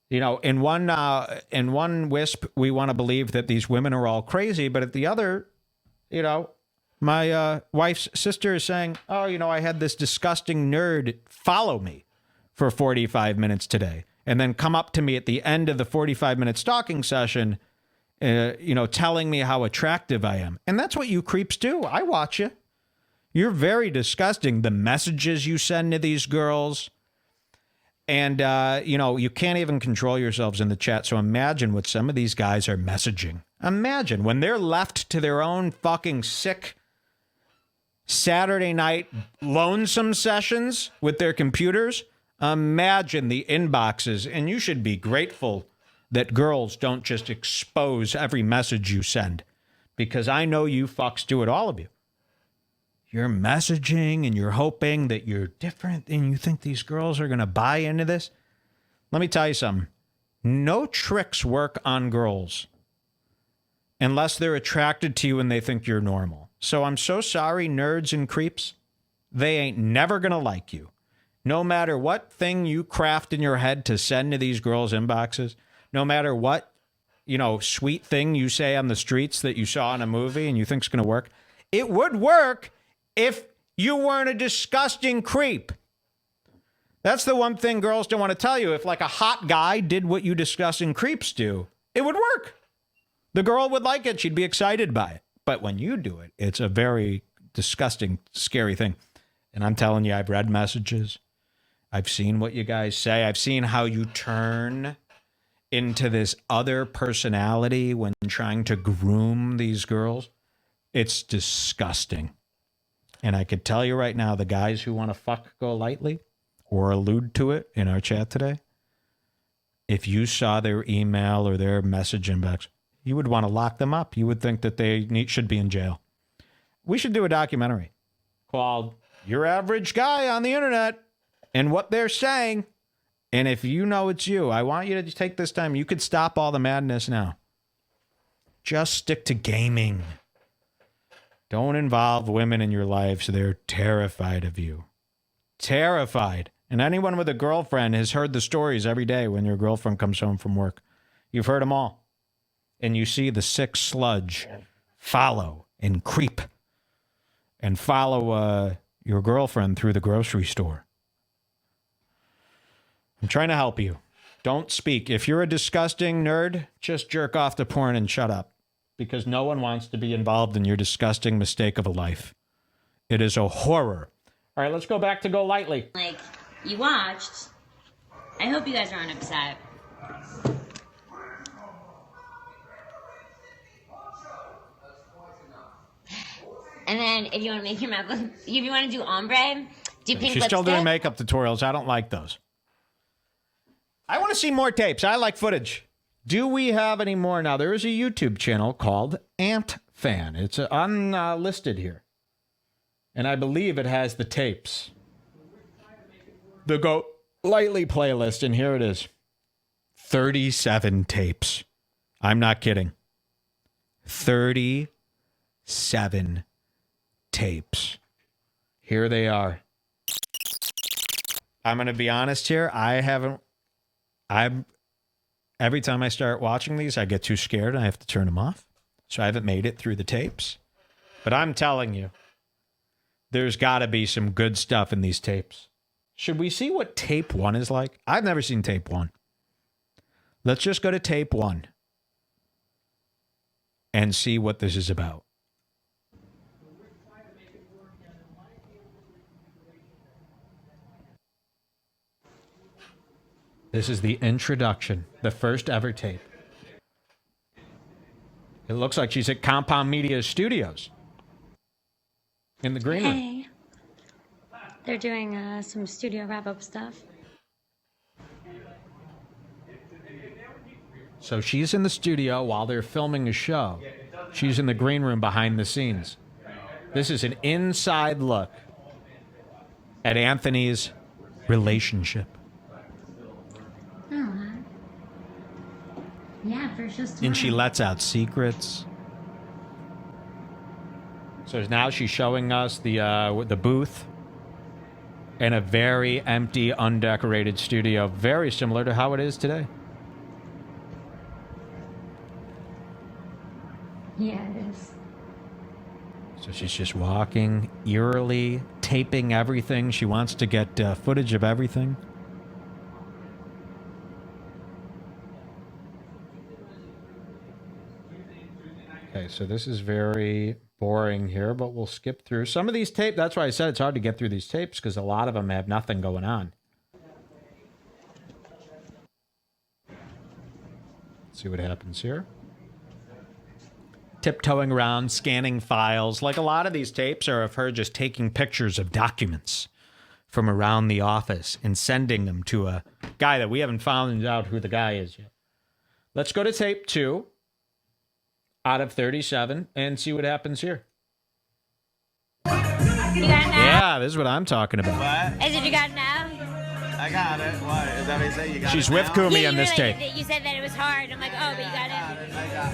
In one wisp, we want to believe that these women are all crazy, but at the other, my wife's sister is saying, I had this disgusting nerd follow me for 45 minutes today and then come up to me at the end of the 45-minute stalking session, telling me how attractive I am. And that's what you creeps do. I watch you. You're very disgusting. The messages you send to these girls. And, you can't even control yourselves in the chat. So imagine what some of these guys are messaging. Imagine when they're left to their own fucking sick Saturday night lonesome sessions with their computers. Imagine the inboxes. And you should be grateful that girls don't just expose every message you send. Because I know you fucks do it, all of you. You're messaging and you're hoping that you're different and you think these girls are going to buy into this. Let me tell you something. No tricks work on girls unless they're attracted to you and they think you're normal. So I'm so sorry, nerds and creeps. They ain't never going to like you. No matter what thing you craft in your head to send to these girls' inboxes, no matter what, sweet thing you say on the streets that you saw in a movie and you think's going to work, it would work if you weren't a disgusting creep. That's the one thing girls don't want to tell you. If like a hot guy did what you disgusting creeps do, it would work. The girl would like it. She'd be excited by it. But when you do it, it's a very disgusting, scary thing. And I'm telling you, I've read messages. I've seen what you guys say. I've seen how you turn into this other personality when trying to groom these girls. It's disgusting. And I could tell you right now, the guys who want to fuck Golightly or allude to it in our chat today, if you saw their email or their message inbox, you would want to lock them up. You would think that they should be in jail. We should do a documentary called Your Average Guy on the Internet and What They're Saying. And if you know it's you, I want you to take this time. You could stop all the madness now. Just stick to gaming. Don't involve women in your lives. They're terrified of you. Terrified. And anyone with a girlfriend has heard the stories every day when your girlfriend comes home from work. You've heard them all. And you see the sick sludge follow and creep and follow your girlfriend through the grocery store. I'm trying to help you. Don't speak. If you're a disgusting nerd, just jerk off to porn and shut up. Because no one wants to be involved in your disgusting mistake of a life. It is a horror. All right, let's go back to Golightly. You watched. I hope you guys aren't upset. And then if you want to make your mouth look, if you want to do ombre, do pink She's still lipstick. doing makeup tutorials. I don't like those. I want to see more tapes. I like footage. Do we have any more? Now, there is a YouTube channel called Ant Fan. It's unlisted here. And I believe it has the tapes. The Golightly playlist, and here it is. 37 tapes. I'm not kidding. 37 tapes. Here they are. I'm going to be honest here. Every time I start watching these, I get too scared and I have to turn them off. So I haven't made it through the tapes. But I'm telling you, there's got to be some good stuff in these tapes. Should we see what tape 1 is like? I've never seen tape 1. Let's just go to tape 1 and see what this is about. This is the introduction, the first ever tape. It looks like she's at Compound Media Studios in the green room. Hey. They're doing some studio wrap-up stuff. So she's in the studio while they're filming a show. She's in the green room behind the scenes. This is an inside look at Anthony's relationship. Oh, yeah, for just And she lets out secrets. So now she's showing us the booth in a very empty, undecorated studio, very similar to how it is today. Yeah, it is. So she's just walking, eerily taping everything. She wants to get footage of everything. Okay, so this is very boring here, but we'll skip through some of these tapes. That's why I said it's hard to get through these tapes, because a lot of them have nothing going on. Let's see what happens here. Tiptoeing around, scanning files. Like a lot of these tapes are of her just taking pictures of documents from around the office and sending them to a guy that we haven't found out who the guy is yet. Let's go to tape 2 out of 37 and see what happens here. You got it now? Yeah, this is what I'm talking about. What? Is it you got it now? I got it. What? Is that what you say? You got She's it with now? Cumia Yeah, in this you tape. You said that it was hard. I'm like, oh, but you got it. I got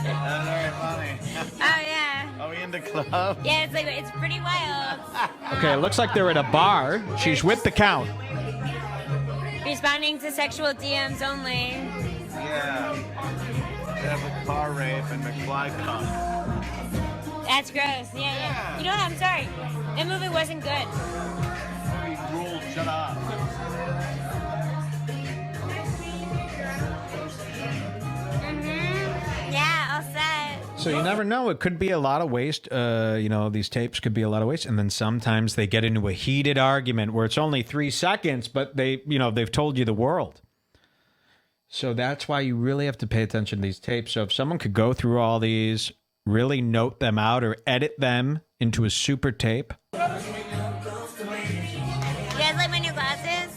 That's very funny. Oh, yeah. Are we in the club? Yeah, it's pretty wild. Okay, it looks like they're at a bar. She's with the count. Responding to sexual DMs only. Yeah. They have a car rape and McFly cum. That's gross. Yeah. You know what? I'm sorry. That movie wasn't good. Movie ruled. Shut up. Yeah, all set. So you never know. It could be a lot of waste. These tapes could be a lot of waste. And then sometimes they get into a heated argument where it's only 3 seconds, but they've told you the world. So that's why you really have to pay attention to these tapes. So if someone could go through all these, really note them out or edit them into a super tape. You guys like my new glasses?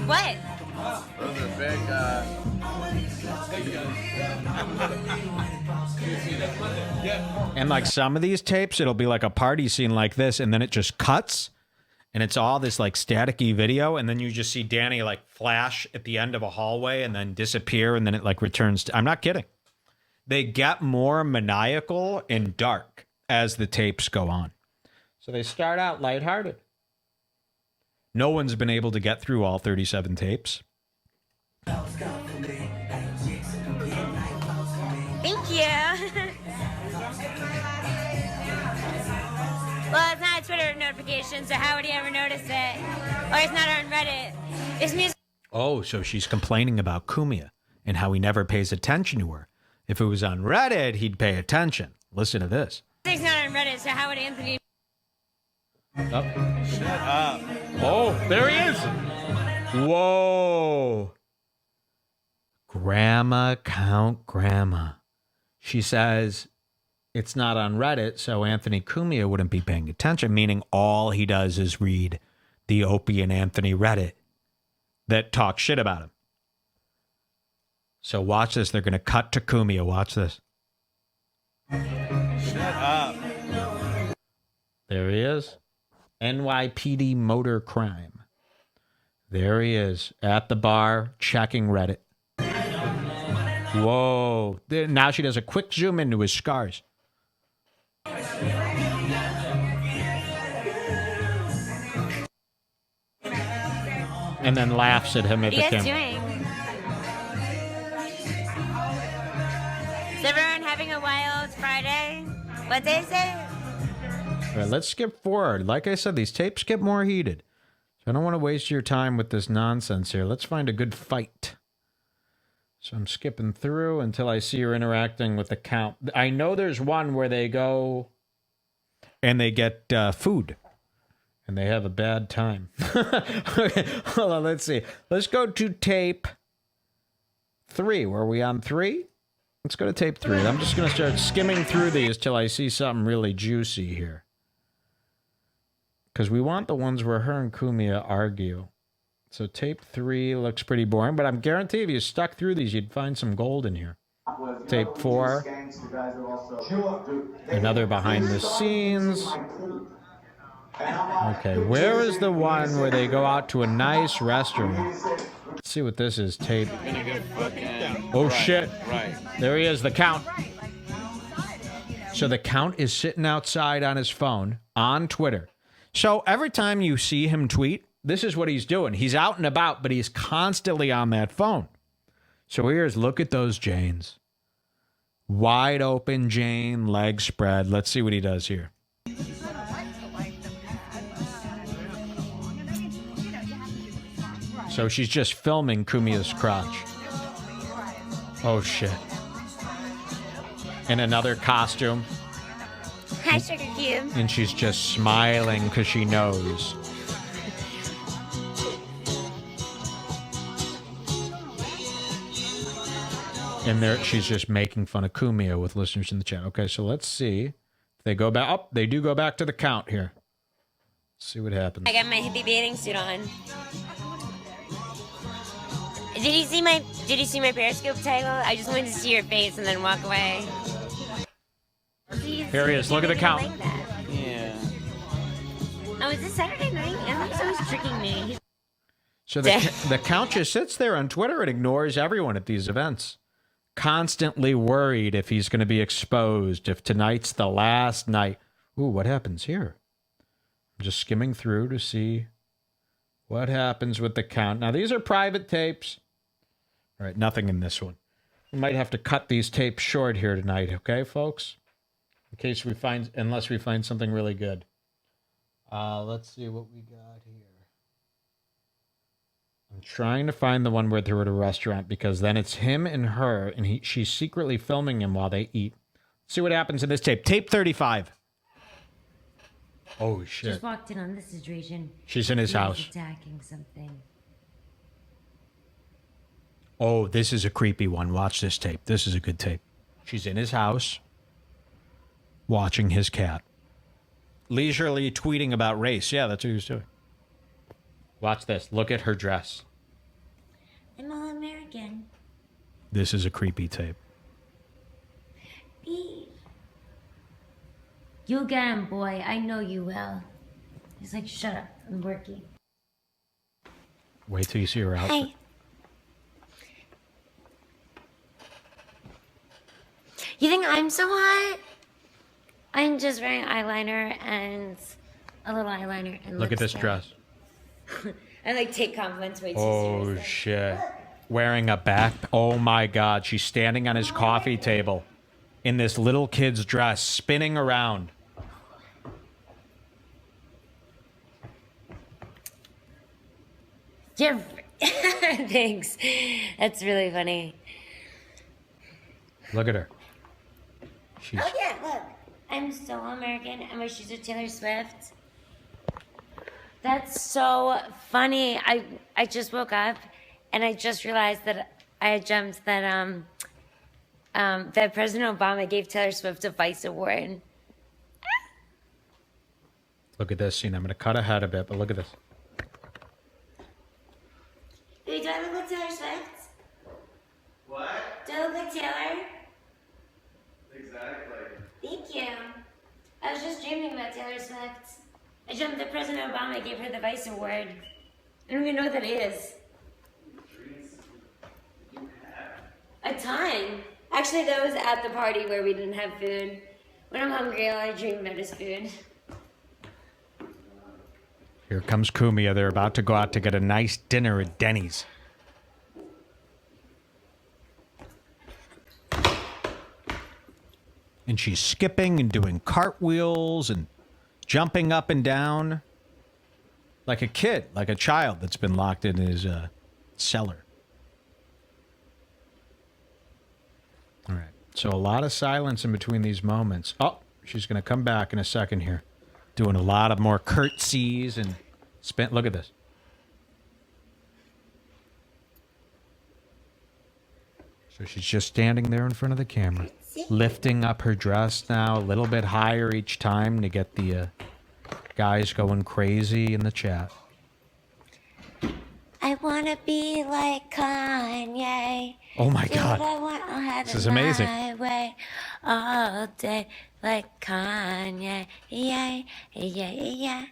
What? Those are big, And like some of these tapes, it'll be like a party scene like this, and then it just cuts, and it's all this like staticky video, and then you just see Dani like flash at the end of a hallway and then disappear, and then it like returns. I'm not kidding. They get more maniacal and dark as the tapes go on. So they start out lighthearted. No one's been able to get through all 37 tapes. Thank you. Well, it's not a Twitter notification, so how would you ever notice it? Or it's not on Reddit. It's music. Oh, so she's complaining about Cumia and how he never pays attention to her. If it was on Reddit, he'd pay attention. Listen to this. Music's not on Reddit, so how would Anthony... Oh. Shut up. Oh, there he is. Whoa. Grandma Count Grandma. She says it's not on Reddit, so Anthony Cumia wouldn't be paying attention, meaning all he does is read the Opie and Anthony Reddit that talk shit about him. So watch this. They're going to cut to Cumia. Watch this. Shut up. There he is. NYPD motor crime. There he is at the bar checking Reddit. Whoa. Now she does a quick zoom into his scars. And then laughs at him at the What are you camera. guys doing? Is everyone having a wild Friday? What day is it? All right, let's skip forward. Like I said, these tapes get more heated. So I don't want to waste your time with this nonsense here. Let's find a good fight. So I'm skipping through until I see her interacting with the count. I know there's one where they go and they get food. And they have a bad time. Okay, hold on, let's see. Let's go to tape 3. Were we on 3? Let's go to tape 3. I'm just going to start skimming through these till I see something really juicy here. Because we want the ones where her and Cumia argue. So tape 3 looks pretty boring, but I'm guaranteed if you stuck through these, you'd find some gold in here. Tape 4. Another behind the scenes. Okay, where is the one where they go out to a nice restaurant? Let's see what this is. Tape. Oh, shit. Right. There he is, the count. So the count is sitting outside on his phone on Twitter. So every time you see him tweet, this is what he's doing. He's out and about, but he's constantly on that phone. So here's, look at those Janes. Wide open Jane, legs spread. Let's see what he does here. So she's just filming Cumia's crotch. Oh, shit. In another costume. Hi, Sugar Cube. And she's just smiling because she knows. And there, she's just making fun of Cumia with listeners in the chat. Okay, so let's see. If they go back. Oh, they do go back to the count here. Let's see what happens. I got my hippie bathing suit on. Did you see my Periscope title? I just wanted to see your face and then walk away. Here he is. Look at the count. Like that. Yeah. Oh, is this Saturday night? I think someone's tricking me. So the count just sits there on Twitter and ignores everyone at these events. Constantly worried if he's going to be exposed, if tonight's the last night. Ooh, what happens here? I'm just skimming through to see what happens with the count. Now, these are private tapes. All right, nothing in this one. We might have to cut these tapes short here tonight, okay, folks? In case we find, unless we find something really good. Let's see what we got here. I'm trying to find the one where they're at a restaurant because then it's him and her, and she's secretly filming him while they eat. Let's see what happens in this tape. Tape 35. Oh, shit. Just walked in on this situation. She's in his He was house. attacking something. Oh, this is a creepy one. Watch this tape. This is a good tape. She's in his house watching his cat. Leisurely tweeting about race. Yeah, that's what he was doing. Watch this. Look at her dress. I'm all American. This is a creepy tape. Beef. You'll get him, boy. I know you will. He's like, shut up. I'm working. Wait till you see her outfit. Hi. You think I'm so hot? I'm just wearing eyeliner and a little eyeliner and Look at this lipstick. dress. I like take compliments way too Oh, seriously. shit. Wearing a back. Oh, my God. She's standing on his coffee table in this little kid's dress, spinning around. You're... Thanks. That's really funny. Look at her. She's... Oh yeah, look. I'm so American and my shoes are Taylor Swift. That's so funny. I just woke up and I just realized that I dreamt that that President Obama gave Taylor Swift a Vice Award. Look at this scene. I'm going to cut ahead a bit, but look at this. Wait, do I look like Taylor Swift? What? Do I look like Taylor? Exactly. Thank you. I was just dreaming about Taylor Swift. I dreamt that President Obama gave her the Vice Award. I don't even know what that is. A ton. Actually, that was at the party where we didn't have food. When I'm hungry, all I dream about is food. Here comes Cumia. They're about to go out to get a nice dinner at Denny's. And she's skipping and doing cartwheels and jumping up and down like a kid, like a child that's been locked in his cellar. All right. So a lot of silence in between these moments. Oh, she's going to come back in a second here. Doing a lot of more curtsies and look at this. So she's just standing there in front of the camera, lifting up her dress now a little bit higher each time to get the guys going crazy in the chat. I want to be like Kanye. Oh my Do God. what I want, I'll have This it is amazing. my way all day like Kanye. Yeah, yeah, yeah.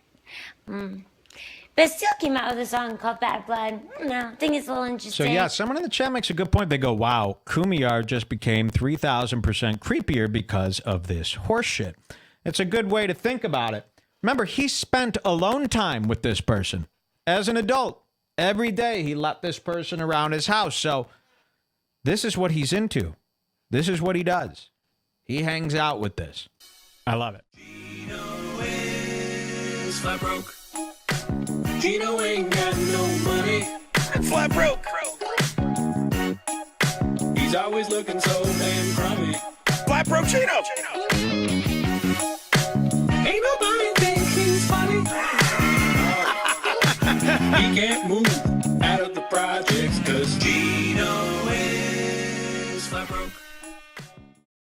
But it still came out with a song called Bad Blood. I don't know. I think it's a little So interesting. yeah, someone in the chat makes a good point. They go, wow, Cumia just became 3,000% creepier because of this horse shit. It's a good way to think about it. Remember, he spent alone time with this person as an adult. Every day he let this person around his house. So this is what he's into. This is what he does. He hangs out with this. I love it. Gino is flat broke. Gino ain't got no money. Flat broke. He's always looking so damn crummy. Flat broke Gino. Ain't nobody think he's funny. He can't move